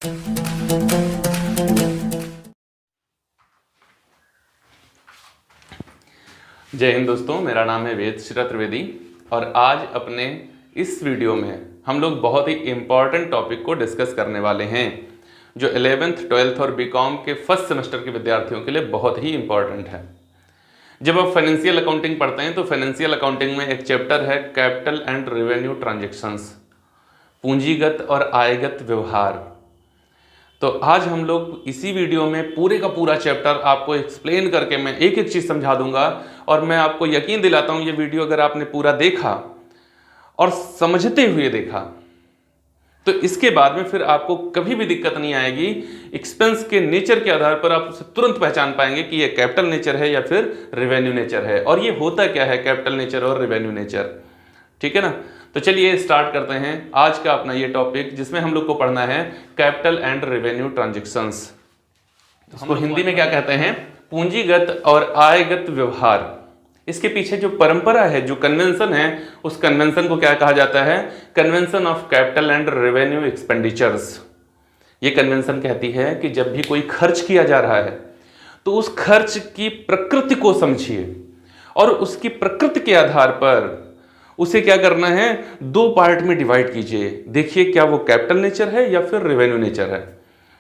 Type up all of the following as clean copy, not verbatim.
जय हिंद दोस्तों, मेरा नाम है वेद श्री त्रिवेदी और आज अपने इस वीडियो में हम लोग बहुत ही इम्पॉर्टेंट टॉपिक को डिस्कस करने वाले हैं जो 11th 12th और बीकॉम के फर्स्ट सेमेस्टर के विद्यार्थियों के लिए बहुत ही इम्पॉर्टेंट है। जब आप फाइनेंशियल अकाउंटिंग पढ़ते हैं तो फाइनेंशियल अकाउंटिंग में एक चैप्टर है कैपिटल एंड रेवेन्यू ट्रांजैक्शंस, पूंजीगत और आयगत व्यवहार। तो आज हम लोग इसी वीडियो में पूरे का पूरा चैप्टर आपको एक्सप्लेन करके मैं एक एक चीज़ समझा दूंगा और मैं आपको यकीन दिलाता हूँ ये वीडियो अगर आपने पूरा देखा और समझते हुए देखा तो इसके बाद में फिर आपको कभी भी दिक्कत नहीं आएगी। एक्सपेंस के नेचर के आधार पर आप उसे तुरंत पहचान पाएंगे कि ये कैपिटल नेचर है या फिर रेवेन्यू नेचर है और ये होता क्या है कैपिटल नेचर और रेवेन्यू नेचर। ठीक है ना। तो चलिए स्टार्ट करते हैं आज का अपना ये टॉपिक जिसमें हम लोग को पढ़ना है कैपिटल एंड रेवेन्यू ट्रांजैक्शंस। इसको हिंदी में क्या कहते हैं? पूंजीगत और आयगत व्यवहार। इसके पीछे जो परंपरा है, जो कन्वेंशन है, उस कन्वेंशन को क्या कहा जाता है? Convention of capital and revenue expenditures. ये कन्वेंशन कहती है कि जब भी कोई खर्च किया जा रहा है तो उस खर्च की प्रकृति को समझिए और उसकी प्रकृति के आधार पर उसे क्या करना है, दो पार्ट में डिवाइड कीजिए। देखिए क्या वो कैपिटल नेचर है या फिर रेवेन्यू नेचर है।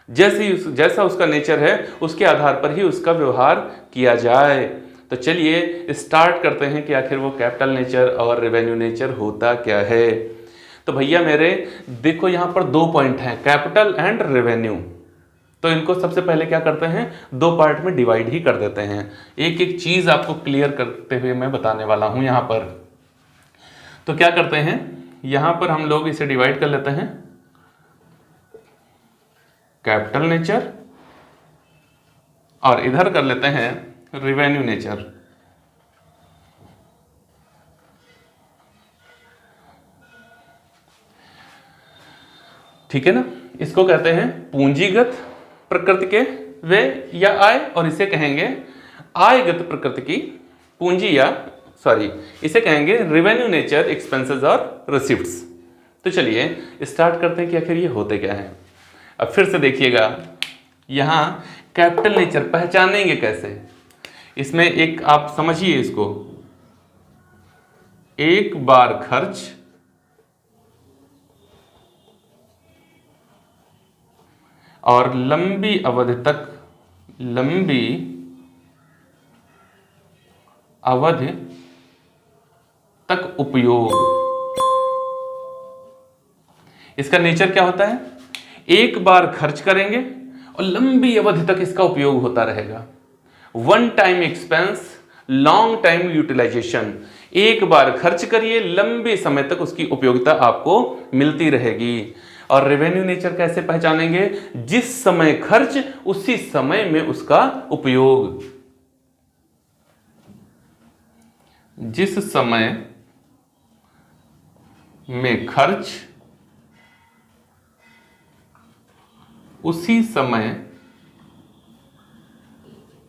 जैसा उसका नेचर है उसके आधार पर ही उसका व्यवहार किया जाए। तो चलिए स्टार्ट करते हैं कि आखिर वो कैपिटल नेचर और रेवेन्यू नेचर होता क्या है। तो भैया मेरे देखो यहाँ पर दो पॉइंट हैं, कैपिटल एंड रेवेन्यू। तो इनको सबसे पहले क्या करते हैं, दो पार्ट में डिवाइड ही कर देते हैं। एक एक चीज आपको क्लियर करते हुए मैं बताने वाला हूं यहाँ पर। तो क्या करते हैं, यहां पर हम लोग इसे डिवाइड कर लेते हैं कैपिटल नेचर और इधर कर लेते हैं रेवेन्यू नेचर। ठीक है ना। इसको कहते हैं पूंजीगत प्रकृति के व्यय या आय और इसे कहेंगे आयगत प्रकृति की पूंजी या इसे कहेंगे रेवेन्यू नेचर एक्सपेंसेस और रिसिप्ट्स। तो चलिए स्टार्ट करते हैं कि आखिर ये होते क्या हैं। अब फिर से देखिएगा यहां कैपिटल नेचर पहचानेंगे कैसे, इसमें एक आप समझिए इसको, एक बार खर्च और लंबी अवधि तक उपयोग। इसका नेचर क्या होता है? एक बार खर्च करेंगे और लंबी अवधि तक इसका उपयोग होता रहेगा। One time expense, long time utilisation. एक बार खर्च करिए, लंबे समय तक उसकी उपयोगिता आपको मिलती रहेगी। और रेवेन्यू नेचर कैसे पहचानेंगे? जिस समय खर्च उसी समय में उसका उपयोग। जिस समय में खर्च उसी समय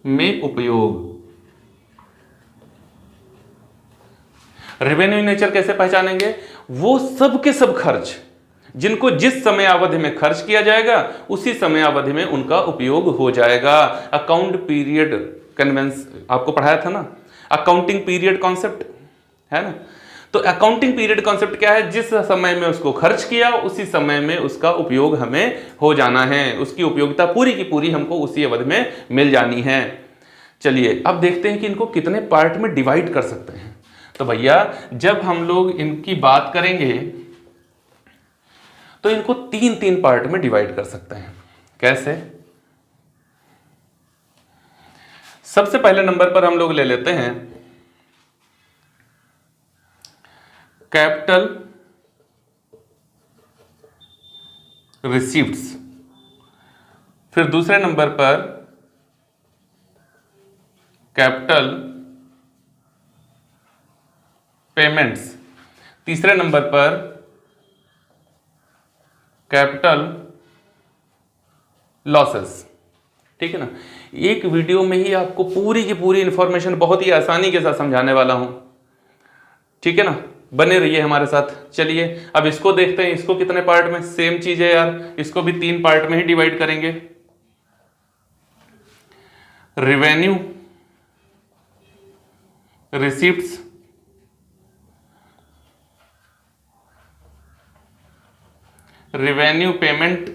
में उपयोग। रेवेन्यू नेचर कैसे पहचानेंगे? वो सब के सब खर्च जिनको जिस समय अवधि में खर्च किया जाएगा उसी समय अवधि में उनका उपयोग हो जाएगा। अकाउंट पीरियड कन्वेंस आपको पढ़ाया था ना, अकाउंटिंग पीरियड कॉन्सेप्ट है ना। तो अकाउंटिंग पीरियड कॉन्सेप्ट क्या है? जिस समय में उसको खर्च किया उसी समय में उसका उपयोग हमें हो जाना है, उसकी उपयोगिता पूरी की पूरी हमको उसी अवधि में मिल जानी है। चलिए अब देखते हैं कि इनको कितने पार्ट में डिवाइड कर सकते हैं। तो भैया जब हम लोग इनकी बात करेंगे तो इनको तीन तीन पार्ट में डिवाइड कर सकते हैं। कैसे? सबसे पहले नंबर पर हम लोग ले लेते हैं कैपिटल रिसीप्ट्स, फिर दूसरे नंबर पर कैपिटल पेमेंट्स, तीसरे नंबर पर कैपिटल लॉसेस। ठीक है ना। एक वीडियो में ही आपको पूरी की पूरी इंफॉर्मेशन बहुत ही आसानी के साथ समझाने वाला हूं। ठीक है ना। बने रहिए हमारे साथ। चलिए अब इसको देखते हैं, इसको कितने पार्ट में, सेम चीज है यार, इसको भी 3 पार्ट में ही डिवाइड करेंगे। रिवेन्यू, रिसीप्ट्स, रिवेन्यू पेमेंट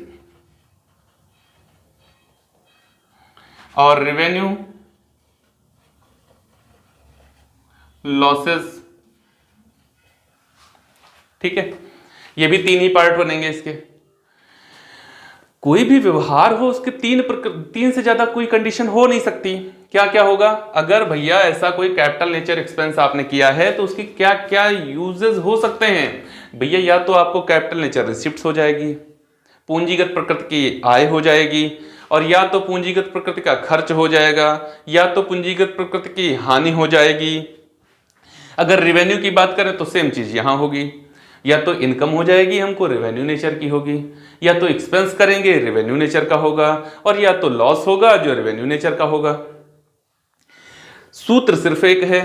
और रिवेन्यू लॉसेस। ठीक है, ये भी 3 ही पार्ट बनेंगे इसके। कोई भी व्यवहार हो उसके 3 से ज्यादा कोई कंडीशन हो नहीं सकती। क्या क्या होगा, अगर भैया ऐसा कोई कैपिटल नेचर एक्सपेंस आपने किया है तो उसकी क्या क्या यूजेस हो सकते हैं भैया। या तो आपको कैपिटल नेचर रिसिप्ट्स हो जाएगी, पूंजीगत प्रकृति की आय हो जाएगी, और या तो पूंजीगत प्रकृति का खर्च हो जाएगा, या तो पूंजीगत प्रकृति की हानि हो जाएगी। अगर रेवेन्यू की बात करें तो सेम चीज यहां होगी, या तो इनकम हो जाएगी हमको रेवेन्यू नेचर की होगी, या तो एक्सपेंस करेंगे रेवेन्यू नेचर का होगा, और या तो लॉस होगा जो रेवेन्यू नेचर का होगा। सूत्र सिर्फ एक है,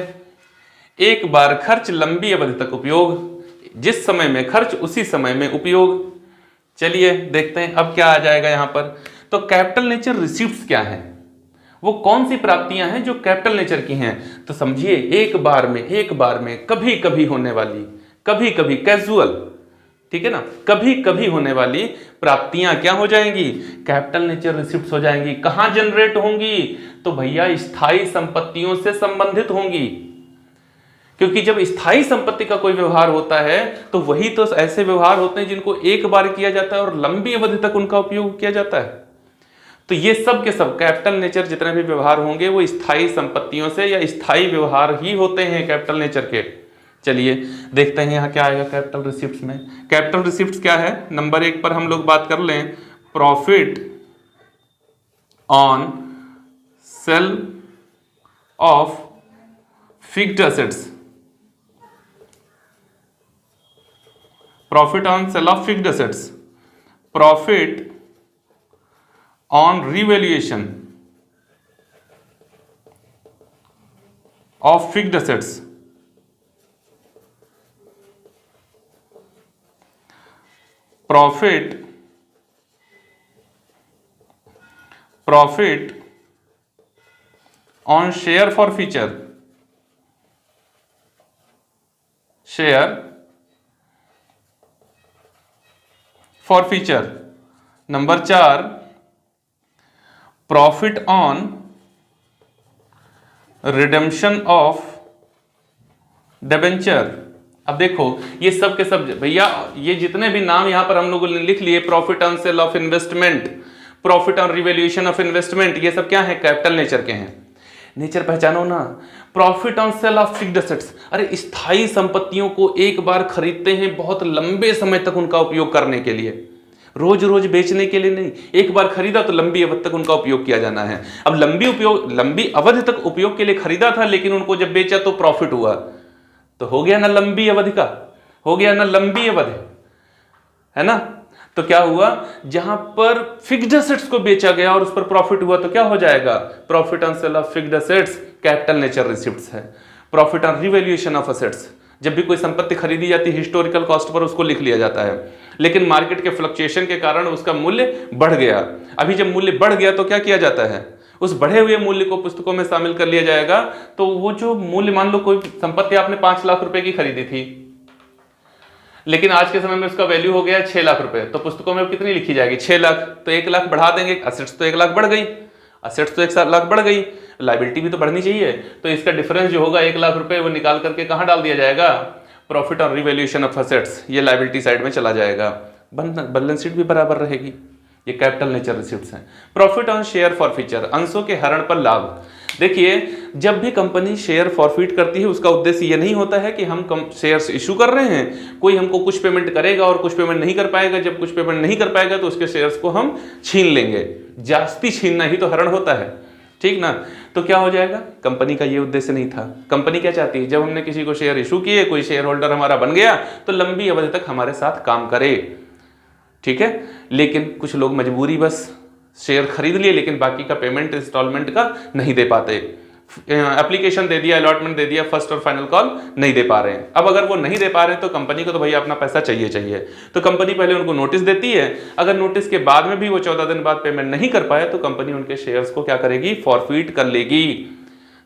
एक बार खर्च लंबी अवधि तक उपयोग, जिस समय में खर्च उसी समय में उपयोग। चलिए देखते हैं अब क्या आ जाएगा यहां पर। तो कैपिटल नेचर रिसीप्ट्स क्या है, वो कौन सी प्राप्तियां हैं जो कैपिटल नेचर की हैं। तो समझिए एक बार में कभी कभी होने वाली, कभी कभी कैजुअल, ठीक है ना, कभी कभी होने वाली प्राप्तियां क्या हो जाएंगी, कैपिटल नेचर रिसिप्ट्स हो जाएंगी। कहां जनरेट होंगी, तो भैया स्थायी संपत्तियों से संबंधित होंगी। क्योंकि जब स्थायी संपत्ति का कोई व्यवहार होता है तो वही तो ऐसे व्यवहार होते हैं जिनको एक बार किया जाता है और लंबी अवधि तक उनका उपयोग किया जाता है। तो ये सब के सब कैपिटल नेचर जितने भी व्यवहार होंगे वो स्थायी संपत्तियों से या स्थायी व्यवहार ही होते हैं कैपिटल नेचर के। चलिए देखते हैं यहाँ क्या आएगा कैपिटल रिसिप्ट्स में। कैपिटल रिसिप्ट्स क्या है, नंबर 1 पर हम लोग बात कर लें, profit on sale of fixed assets. Profit on sale of fixed assets, profit on revaluation of fixed assets, profit on share forfeiture, share forfeiture. Number 4, profit on redemption of debenture. अब देखो ये सब के सब भैया, ये जितने भी नाम यहां पर हम लोगों ने लिख लिए, profit on sale of investment, profit on revaluation of investment, ये सब क्या है, कैपिटल नेचर के हैं। नेचर पहचानो ना, profit on sale of fixed assets, अरे स्थायी संपत्तियों को एक बार खरीदते हैं बहुत लंबे समय तक उनका उपयोग करने के लिए, रोज रोज बेचने के लिए नहीं। एक बार खरीदा तो लंबी अवधि तक उनका उपयोग किया जाना है। अब लंबी अवधि तक उपयोग के लिए खरीदा था, लेकिन उनको जब बेचा तो प्रॉफिट हुआ, तो हो गया ना लंबी अवधि का, हो गया ना लंबी अवधि, है ना। तो क्या हुआ, जहां पर फिक्स्ड एसेट्स को बेचा गया और उस पर प्रॉफिट हुआ तो क्या हो जाएगा, profit on sale of fixed assets capital nature receipts है। Profit on revaluation of assets, जब भी कोई संपत्ति खरीदी जाती है हिस्टोरिकल कॉस्ट पर उसको लिख लिया जाता है, लेकिन मार्केट के फ्लक्चुएशन के कारण उसका मूल्य बढ़ गया। अभी जब मूल्य बढ़ गया तो क्या किया जाता है, उस बढ़े हुए मूल्य को पुस्तकों में शामिल कर लिया जाएगा। तो वो जो मूल्य, मान लो कोई संपत्ति आपने 5 लाख रुपए की खरीदी थी, लेकिन आज के समय में उसका वैल्यू हो गया 6 लाख रुपए, तो पुस्तकों में कितनी लिखी जाएगी, 6 लाख। तो 1 लाख बढ़ा देंगे, असेट्स तो 1 लाख बढ़ गई, असेट्स तो 1 लाख बढ़ गई, लायबिलिटी भी तो बढ़नी चाहिए। तो इसका डिफरेंस जो होगा 1 लाख रुपए, वो निकाल करके कहां डाल दिया जाएगा, profit on revaluation of assets, ये लायबिलिटी साइड में चला जाएगा, बैलेंस शीट भी बराबर रहेगी। ये कैपिटल नेचर रिसिप्ट्स हैं। प्रॉफिट ऑन शेयर फॉरफीचर, अंशों के हरण पर लाभ। देखिए जब भी कंपनी शेयर फॉरफीट करती है उसका उद्देश्य ये नहीं होता है कि हम शेयर्स इशू कर रहे हैं, कोई हमको कुछ पेमेंट करेगा और कुछ पेमेंट नहीं कर पाएगा, जब कुछ पेमेंट नहीं कर पाएगा तो उसके शेयर्स को हम छीन लेंगे, जास्ती छीनना ही तो हरण होता है, ठीक ना। तो क्या हो जाएगा, कंपनी का ये उद्देश्य नहीं था। कंपनी क्या चाहती है, जब हमने किसी को शेयर इशू किए, कोई शेयर होल्डर हमारा बन गया तो लंबी अवधि तक हमारे साथ काम करे, ठीक है। लेकिन कुछ लोग मजबूरी बस शेयर खरीद लिए, लेकिन बाकी का पेमेंट इंस्टॉलमेंट का नहीं दे पाते, एप्लीकेशन दे दिया, अलॉटमेंट दे दिया, फर्स्ट और फाइनल कॉल नहीं दे पा रहे हैं। अब अगर वो नहीं दे पा रहे हैं तो कंपनी को तो भैया अपना पैसा चाहिए चाहिए, तो कंपनी पहले उनको नोटिस देती है। अगर नोटिस के बाद में भी वो 14 दिन बाद पेमेंट नहीं कर पाए तो कंपनी उनके शेयर्स को क्या करेगी, फॉरफीट कर लेगी।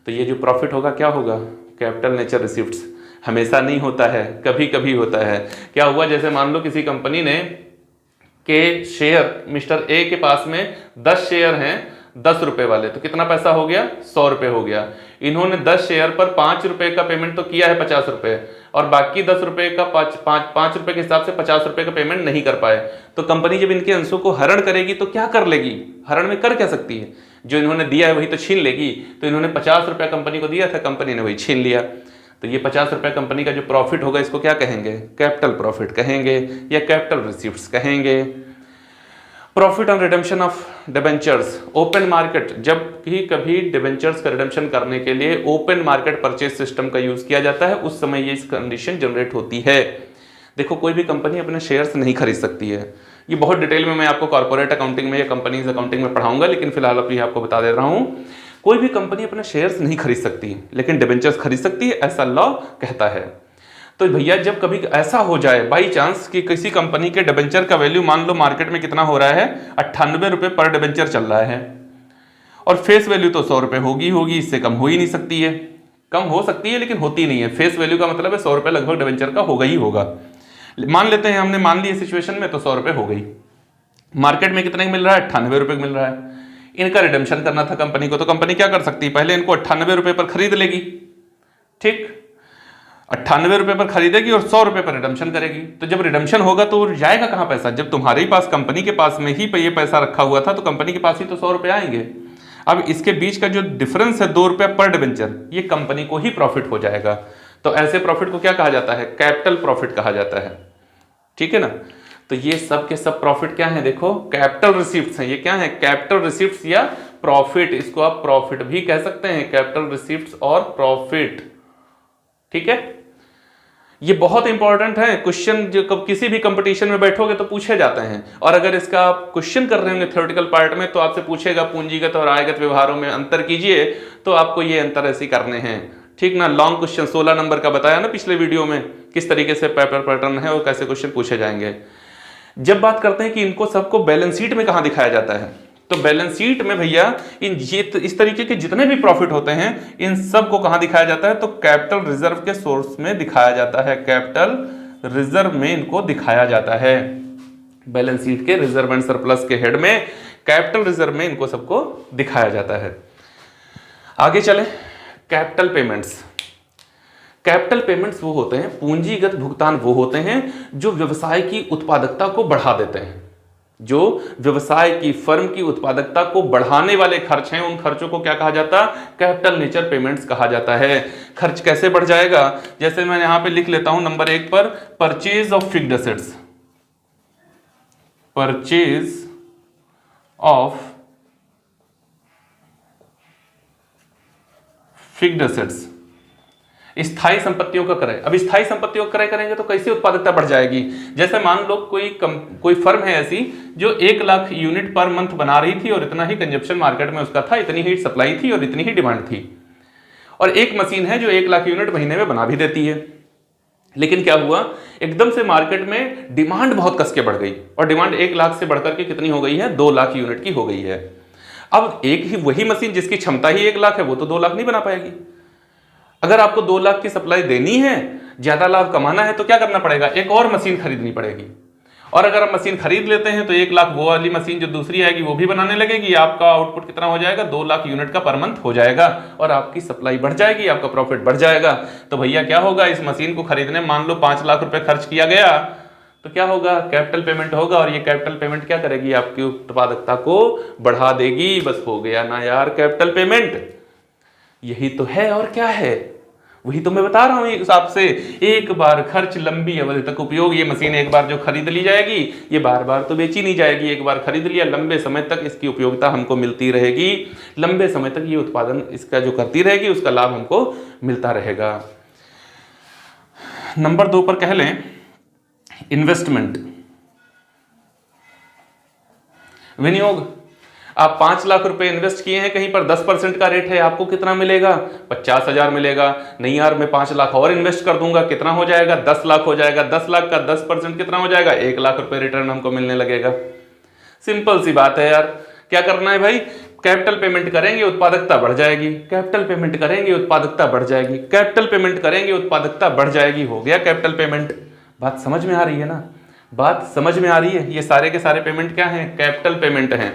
तो ये जो प्रॉफिट होगा क्या होगा, कैपिटल नेचर रिसिप्ट्स। हमेशा नहीं होता है, कभी कभी होता है। क्या हुआ, जैसे मान लो किसी कंपनी ने के शेयर, मिस्टर ए के पास में 10 शेयर हैं 10 रुपए वाले, तो कितना पैसा हो गया, 100 रुपए हो गया। इन्होंने 10 शेयर पर 5 रुपए का पेमेंट तो किया है 50 रुपए, और बाकी 10 रुपए का 5 रुपए के हिसाब से 50 रुपए का पेमेंट नहीं कर पाए। तो कंपनी जब इनके अंशों को हरण करेगी तो क्या कर लेगी, हरण में कर क्या सकती है, जो इन्होंने दिया है वही तो छीन लेगी। तो इन्होंने 50 रुपया कंपनी को दिया था, कंपनी ने वही छीन लिया। तो ये 50 रुपया कंपनी का जो प्रॉफिट होगा इसको क्या कहेंगे, कैपिटल प्रॉफिट कहेंगे या कैपिटल रिसीप्ट्स कहेंगे। Profit on redemption of debentures, open market, जब भी कभी डिबेंचर्स का रिडेम्पशन करने के लिए ओपन मार्केट परचेज सिस्टम का यूज किया जाता है, उस समय ये कंडीशन जनरेट होती है। देखो कोई भी कंपनी अपने शेयर्स नहीं खरीद सकती है, ये बहुत डिटेल में मैं आपको कॉर्पोरेट अकाउंटिंग में या कंपनीज अकाउंटिंग में पढ़ाऊंगा, लेकिन फिलहाल अभी आपको बता दे रहा हूं। कोई भी कंपनी अपने शेयर्स नहीं खरीद सकती, लेकिन डिबेंचर्स खरीद सकती है, ऐसा लॉ कहता है। तो भैया जब कभी ऐसा हो जाए बाई चांस कि किसी कंपनी के डिबेंचर का वैल्यू मान लो मार्केट में कितना हो रहा है, 98 रुपए पर डिबेंचर चल रहा है, और फेस वैल्यू तो 100 रुपए होगी, इससे कम हो ही नहीं सकती है। कम हो सकती है लेकिन होती नहीं है। फेस वैल्यू का मतलब है 100 रुपए लगभग डिबेंचर का होगा ही होगा। मान लेते हैं हमने मान ली सिचुएशन में, तो 100 रुपए हो गई। मार्केट में कितने मिल रहा है, 98 रुपए मिल रहा है। इनका रिडेम्पशन करना था कंपनी को, तो कंपनी क्या कर सकती है, पहले इनको 98 रुपए पर खरीद लेगी, ठीक, 98 रुपए पर खरीदेगी और 100 रुपए पर रिडम्पशन करेगी। तो जब रिडम्पशन होगा तो जाएगा कहां पैसा, जब तुम्हारे ही पास, कंपनी के पास में ही ये पैसा रखा हुआ था, तो कंपनी के पास ही तो 100 रुपए आएंगे। अब इसके बीच का जो डिफरेंस है 2 रुपया पर डिबेंचर, ये कंपनी को ही प्रॉफिट हो जाएगा। तो ऐसे प्रॉफिट को क्या कहा जाता है, कैपिटल प्रॉफिट कहा जाता है, ठीक है ना। तो ये सब के सब प्रॉफिट क्या है, देखो कैपिटल रिसीप्ट्स हैं। ये क्या है, कैपिटल रिसीप्ट्स या प्रॉफिट, इसको आप प्रॉफिट भी कह सकते हैं, कैपिटल रिसीप्ट्स और प्रॉफिट, ठीक है। ये बहुत इंपॉर्टेंट है, क्वेश्चन जो किसी भी कंपटीशन में बैठोगे तो पूछे जाते हैं। और अगर इसका आप क्वेश्चन कर रहे होंगे थ्योरेटिकल पार्ट में, तो आपसे पूछेगा पूंजीगत और आयगत व्यवहारों में अंतर कीजिए, तो आपको ये अंतर ऐसे करने हैं, ठीक ना। लॉन्ग क्वेश्चन 16 नंबर का बताया ना पिछले वीडियो में, किस तरीके से पेपर पैटर्न है और कैसे क्वेश्चन पूछे जाएंगे। जब बात करते हैं कि इनको सबको बैलेंस शीट में कहां दिखाया जाता है, तो बैलेंस शीट में भैया इस तरीके के जितने भी प्रॉफिट होते हैं इन सब को कहां दिखाया जाता है, तो कैपिटल रिजर्व के सोर्स में दिखाया जाता है, कैपिटल रिजर्व में इनको दिखाया जाता है। बैलेंस शीट के रिजर्व एंड सरप्लस के हेड में कैपिटल रिजर्व में इनको सबको दिखाया जाता है। आगे चले, कैपिटल पेमेंट्स। कैपिटल पेमेंट्स वो होते हैं, पूंजीगत भुगतान वो होते हैं जो व्यवसाय की उत्पादकता को बढ़ा देते हैं। जो व्यवसाय की, फर्म की उत्पादकता को बढ़ाने वाले खर्च हैं, उन खर्चों को क्या कहा जाता है, कैपिटल नेचर पेमेंट्स कहा जाता है। खर्च कैसे बढ़ जाएगा, जैसे मैं यहां पे लिख लेता हूं नंबर 1 पर, purchase of fixed assets, purchase of fixed assets, स्थायी संपत्तियों का क्रय। अब स्थायी संपत्तियों का क्रय करेंगे तो कैसे उत्पादकता बढ़ जाएगी। जैसे मान लो कोई फर्म है ऐसी जो 1 लाख यूनिट पर मंथ बना रही थी, और इतना ही कंजप्शन मार्केट में उसका था, इतनी ही सप्लाई थी और इतनी ही डिमांड थी, और एक मशीन है जो 1 लाख यूनिट महीने में बना भी देती है। लेकिन क्या हुआ, एकदम से मार्केट में डिमांड बहुत कस के बढ़ गई, और डिमांड 1 लाख से बढ़कर के कितनी हो गई है, 2 लाख यूनिट की हो गई है। अब एक ही वही मशीन जिसकी क्षमता ही 1 लाख है, वो तो 2 लाख नहीं बना पाएगी। अगर आपको 2 लाख की सप्लाई देनी है, ज्यादा लाभ कमाना है, तो क्या करना पड़ेगा, एक और मशीन खरीदनी पड़ेगी। और अगर आप मशीन खरीद लेते हैं तो 1 लाख वो वाली मशीन जो दूसरी आएगी वो भी बनाने लगेगी, आपका आउटपुट कितना हो जाएगा, 2 लाख यूनिट का पर मंथ हो जाएगा, और आपकी सप्लाई बढ़ जाएगी, आपका प्रॉफिट बढ़ जाएगा। तो भैया क्या होगा, इस मशीन को खरीदने मान लो 5 लाख रुपए खर्च किया गया, तो क्या होगा, कैपिटल पेमेंट होगा, और ये कैपिटल पेमेंट क्या करेगी, आपकी उत्पादकता को बढ़ा देगी। बस हो गया ना यार कैपिटल पेमेंट, यही तो है और क्या है, वही तो मैं बता रहा हूं एक हिसाब से। एक बार खर्च, लंबी अवधि तक उपयोग। ये मशीन एक बार जो खरीद ली जाएगी, ये बार बार तो बेची नहीं जाएगी, एक बार खरीद लिया, लंबे समय तक इसकी उपयोगिता हमको मिलती रहेगी, लंबे समय तक ये उत्पादन इसका जो करती रहेगी उसका लाभ हमको मिलता रहेगा। नंबर 2 पर कह लें इन्वेस्टमेंट, विनियोग। आप 5 लाख रुपए इन्वेस्ट किए हैं कहीं पर, 10% का रेट है, आपको कितना मिलेगा? 50,000 मिलेगा। नहीं यार, मैं 5 लाख और इन्वेस्ट कर दूंगा, कितना हो जाएगा? 10 लाख हो जाएगा। 10 लाख का 10% कितना हो जाएगा? 1 लाख रुपए रिटर्न हमको मिलने लगेगा। सिंपल सी बात है यार। क्या करना है भाई? कैपिटल पेमेंट करेंगे, उत्पादकता बढ़ जाएगी। कैपिटल पेमेंट करेंगे, उत्पादकता बढ़ जाएगी। कैपिटल पेमेंट करेंगे, उत्पादकता बढ़ जाएगी। हो गया कैपिटल पेमेंट। बात समझ में आ रही है ना? बात समझ में आ रही है? ये सारे के सारे पेमेंट क्या हैं? कैपिटल पेमेंट हैं।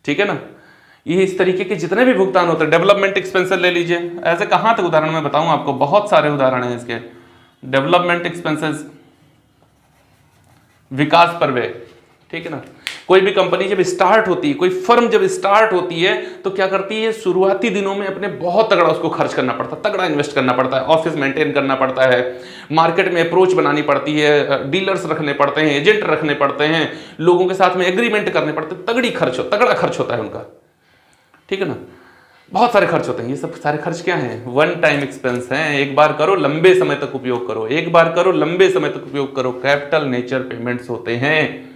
ठीक है ना? ये इस तरीके के जितने भी भुगतान होते हैं, डेवलपमेंट एक्सपेंसेस ले लीजिए। ऐसे कहां तक उदाहरण मैं बताऊं आपको, बहुत सारे उदाहरण हैं इसके। डेवलपमेंट एक्सपेंसेस, विकास पर व्यय। ठीक है ना? कोई भी कंपनी जब स्टार्ट होती है, कोई फर्म जब स्टार्ट होती है, तो क्या करती है? शुरुआती दिनों में अपने बहुत तगड़ा उसको खर्च करना पड़ता है, तगड़ा इन्वेस्ट करना पड़ता है, ऑफिस मेंटेन करना पड़ता है, मार्केट में अप्रोच बनानी पड़ती है, डीलर्स रखने पड़ते हैं, एजेंट रखने पड़ते हैं, लोगों के साथ में एग्रीमेंट करने पड़ते हैं, तगड़ा खर्च होता है उनका। ठीक है ना? बहुत सारे खर्च होते हैं। ये सब सारे खर्च क्या हैं? वन टाइम एक्सपेंस हैं। एक बार करो, लंबे समय तक उपयोग करो। एक बार करो, लंबे समय तक उपयोग करो। कैपिटल नेचर पेमेंट्स होते हैं।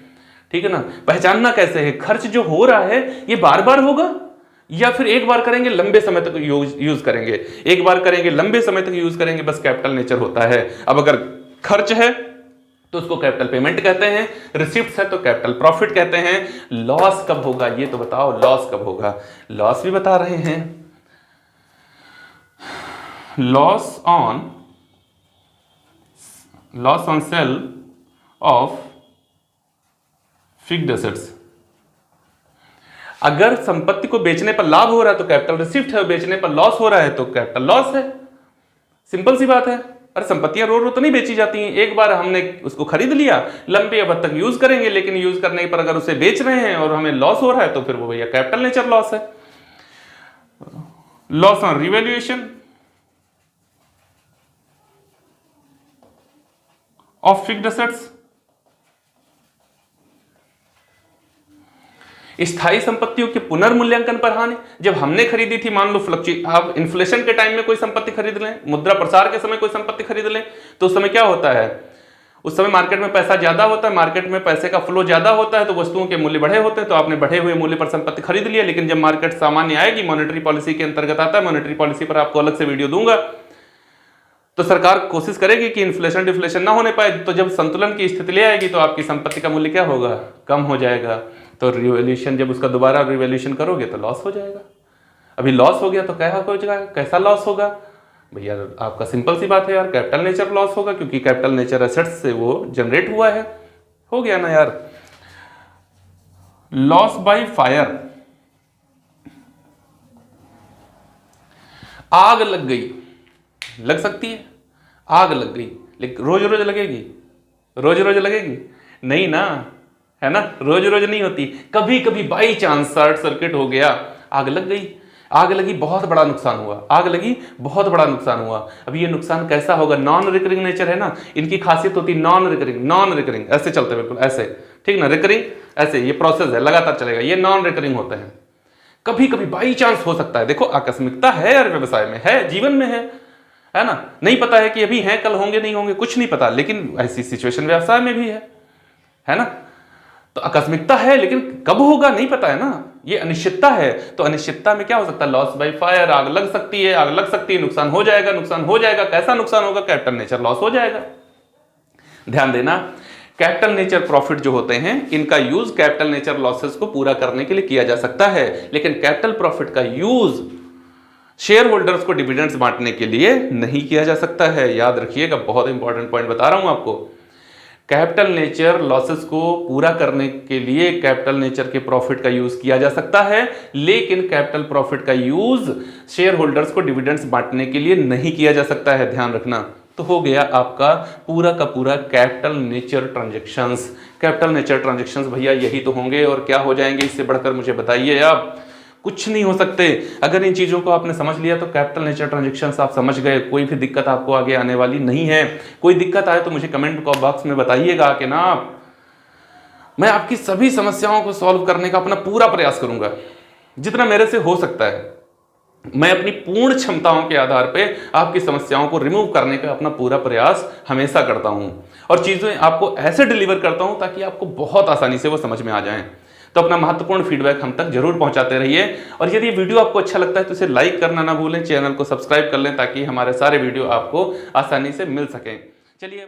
ठीक है ना? पहचानना कैसे है? खर्च जो हो रहा है ये बार बार होगा, या फिर एक बार करेंगे लंबे समय तक यूज करेंगे। एक बार करेंगे, लंबे समय तक यूज करेंगे, बस कैपिटल नेचर होता है। अब अगर खर्च है तो उसको कैपिटल पेमेंट कहते हैं, रिसिप्ट है तो कैपिटल प्रॉफिट कहते हैं। लॉस कब होगा ये तो बताओ, लॉस कब होगा? लॉस भी बता रहे हैं। Loss on sale of fixed assets. अगर संपत्ति को बेचने पर लाभ हो रहा है तो कैपिटल रिसिप्ट है, बेचने पर लॉस हो रहा है तो कैपिटल लॉस है। सिंपल सी बात है। अरे संपत्तियां रो तो नहीं बेची जाती हैं। एक बार हमने उसको खरीद लिया, लंबे अवधि तक यूज करेंगे, लेकिन यूज करने पर अगर उसे बेच रहे हैं और हमें लॉस हो रहा है तो फिर वो भैया कैपिटल नेचर लॉस है। Loss on revaluation of fixed assets. स्थायी संपत्तियों के पुनर्मूल्यांकन पर हानि। जब हमने खरीदी थी, मान लो आप इन्फ्लेशन के टाइम में कोई संपत्ति खरीद लें, मुद्रा प्रसार के समय कोई संपत्ति खरीद लें, तो उस समय क्या होता है? उस समय मार्केट में पैसा ज्यादा होता है, मार्केट में पैसे का फ्लो ज्यादा होता है, तो वस्तुओं के मूल्य बढ़े होते हैं, तो आपने बढ़े हुए मूल्य पर संपत्ति खरीद लिया। लेकिन जब मार्केट सामान्य आएगी, मॉनेटरी पॉलिसी के अंतर्गत आता है, मॉनेटरी पॉलिसी पर आपको अलग से वीडियो दूंगा, तो सरकार कोशिश करेगी कि इन्फ्लेशन डिफ्लेशन ना होने पाए। तो जब संतुलन की स्थिति ले आएगी तो आपकी संपत्ति का मूल्य क्या होगा? कम हो जाएगा। तो रिवैल्यूएशन, जब उसका दोबारा रिवैल्यूएशन करोगे तो लॉस हो जाएगा। अभी लॉस हो गया तो क्या हो जाएगा? कैसा लॉस होगा भैया? आपका सिंपल सी बात है यार, कैपिटल नेचर लॉस होगा, क्योंकि कैपिटल नेचर एसेट्स से वो जनरेट हुआ है। हो गया ना यार? Loss by fire. आग लग गई, लग सकती है, आग लग गई, लेकिन रोज रोज लगेगी? रोज रोज लगेगी नहीं ना, है ना? रोज रोज नहीं होती। कभी कभी बाई चांस शॉर्ट सर्किट हो गया, आग लग गई, आग लगी, बहुत बड़ा नुकसान हुआ, आग लगी, बहुत बड़ा नुकसान हुआ। अब ये नुकसान कैसा होगा? नॉन रिकरिंग नेचर है ना, इनकी खासियत होती है नॉन रिकरिंग, ऐसे चलते बिल्कुल ऐसे, ठीक ना? रिकरिंग ऐसे, ये प्रोसेस है, लगातार चलेगा। ये नॉन रिकरिंग होते हैं। कभी कभी बाई चांस हो सकता है। देखो, आकस्मिकता है यार, व्यवसाय में है, जीवन में है ना? नहीं पता है कि अभी हैं, कल होंगे नहीं होंगे, कुछ नहीं पता, लेकिन ऐसी सिचुएशन व्यवसाय में भी है ना? तो आकस्मिकता है, लेकिन कब होगा नहीं पता है ना, ये अनिश्चितता है। तो अनिश्चितता में क्या हो सकता है? लॉस बाय फायर, आग लग सकती है, नुकसान हो जाएगा। कैसा नुकसान होगा? कैपिटल नेचर लॉस हो जाएगा। ध्यान देना, कैपिटल नेचर प्रॉफिट जो होते हैं, इनका यूज कैपिटल नेचर लॉसेस को पूरा करने के लिए किया जा सकता है, लेकिन कैपिटल प्रॉफिट का यूज शेयर होल्डर्स को डिविडेंड्स बांटने के लिए नहीं किया जा सकता है। याद रखिएगा, बहुत इंपॉर्टेंट पॉइंट बता रहा हूं आपको। कैपिटल नेचर लॉसेस को पूरा करने के लिए कैपिटल नेचर के प्रॉफिट का यूज किया जा सकता है, लेकिन कैपिटल प्रॉफिट का यूज शेयर होल्डर्स को डिविडेंड्स बांटने के लिए नहीं किया जा सकता है। ध्यान रखना। तो हो गया आपका पूरा का पूरा capital nature transactions. Capital nature transactions भैया यही तो होंगे, और क्या हो जाएंगे इससे बढ़कर मुझे बताइए आप? कुछ नहीं हो सकते। अगर इन चीजों को आपने समझ लिया तो कैपिटल नेचर ट्रांजैक्शंस आप समझ गए, कोई भी दिक्कत आपको आगे आने वाली नहीं है। कोई दिक्कत आए तो मुझे कमेंट बॉक्स में बताइएगा कि ना, मैं आपकी सभी समस्याओं को सॉल्व करने का अपना पूरा प्रयास करूंगा, जितना मेरे से हो सकता है। मैं अपनी पूर्ण क्षमताओं के आधार पे आपकी समस्याओं को रिमूव करने का अपना पूरा प्रयास हमेशा करता हूं, और चीजें आपको ऐसे डिलीवर करता हूं ताकि आपको बहुत आसानी से वो समझ में आ जाएं। तो अपना महत्वपूर्ण फीडबैक हम तक जरूर पहुंचाते रहिए। और यदि वीडियो आपको अच्छा लगता है तो इसे लाइक करना ना भूलें, चैनल को सब्सक्राइब कर लें ताकि हमारे सारे वीडियो आपको आसानी से मिल सकें। चलिए।